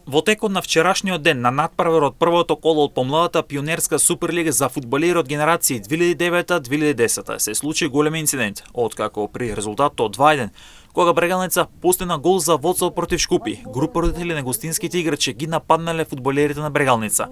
Во текот на вчерашниот ден на надпревар од првото коло од помладата пионерска суперлига за фудбалери од генерации 2009-2010 се случи голем инцидент, откако при резултатот од 2:1 кога Брегалница постигна гол за водство против Шкупи, група родители на гостинските играчи ги нападнале фудбалерите на Брегалница.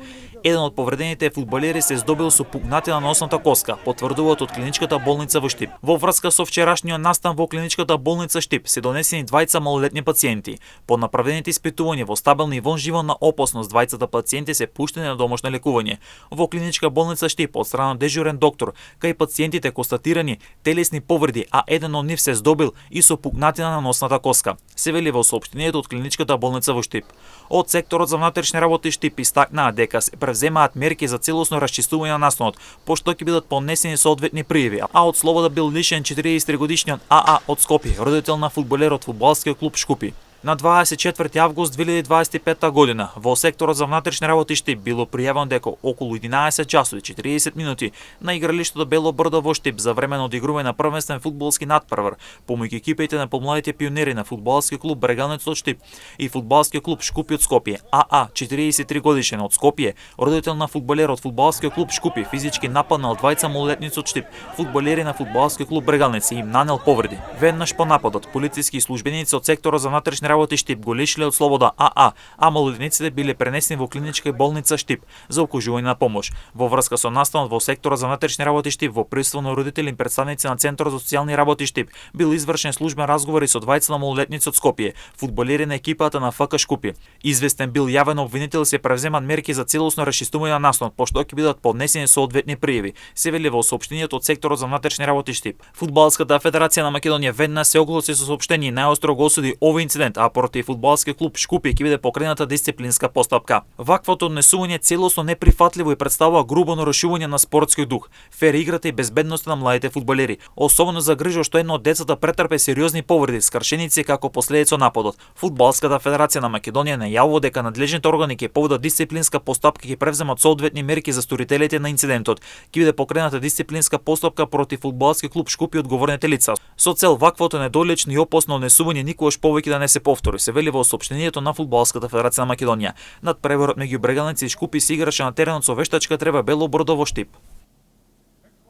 Еден од повредените фудбалери се здобил со пукнатина на носната коска, потврдуваат од клиничката болница во Штип. Во врска со вчерашниот настан во клиничката болница Штип се донесени двајца малолетни пациенти. По направените испитувања во стабилна и вонживана опасност, двајцата пациенти се пуштени на домашно лекување. Во клиничка болница Штип од страна дежурен доктор, кај пациентите констатирани телесни повреди, а еден од нив се здобил и со пукнатина на носната коска, се вели во соопштението од клиничката болница во Штип. Од секторот за внатрешни работи Штип истакнаа дека се превземаат мерки за целосно расчистување на настанот, пошто ќе бидат понесени соодветни пријави, а од слобода бил лишен 43 годишниот АА од Скопје, родител на фудбалер од фудбалскиот клуб Шкупи. На 24 август 2025 година во секторот за внатрешни работи Штип било пријавено дека околу 11 часови 40 минути на игралиштето Бело брдо во Штип за време на одигрување на првенствен фудбалски надпревар помеѓу екипите на помладите пионери на фудбалски клуб Брегалница од Штип и фудбалски клуб Шкупи од Скопје. АА 43 годишен од Скопје, родител на фудбалер од фудбалски клуб Шкупи, физички нападнал двајца малолетници од Штип, фудбалери на фудбалски клуб Брегалница и им нанел повреди. Веднаш по нападот полициски службеници од секторот за внатрешни работи Штип го лишиле од слобода АА, а малолетниците биле пренесени во клиничка болница Штип за укажување на помош. Во врска со настанот во секторот за внатрешни работи Штип во присуство на родители и представници на Центарот за социјални работи Штип бил извршен службен разговор и со двајца на малолетници од Скопје, фудбалери на екипата на ФК Шкупи. Известен бил јавен обвинител се превземат мерки за целосно расчистување на настанот, пошто ќе бидат поднесени соодветни пријави, се вели во соопштението од секторот за внатрешни работи Штип. Фудбалската федерација на Македонија веднаш се огласи со соопштение и најостро го осуди овој инцидент, а против фудбалски клуб Шкупи ќе биде покрената дисциплинска постапка. Ваквото однесување целосно неприфатливо и представува грубо нарушување на спортскиот дух, фер играта и безбедноста на младите фудбалери, особено за грижа што едно од децата претрпе сериозни повреди, скршеници како последица од нападот. Фудбалската федерација на Македонија најавува дека надлежните органи ќе поведат дисциплинска постапка и ќе превземат соодветни мерки за сторителите на инцидентот. Ќе биде покрената дисциплинска постапка против фудбалски клуб Шкупи и одговорните лица, со цел ваквото недолично и опасно однесување никогаш повеќе да не се повтори, се вели во соопштението на Фудбалската федерација на Македонија. Надпреварот меѓу Брегалница и Шкупи се играше на теренот со вештачка трева Бело брдо во Штип.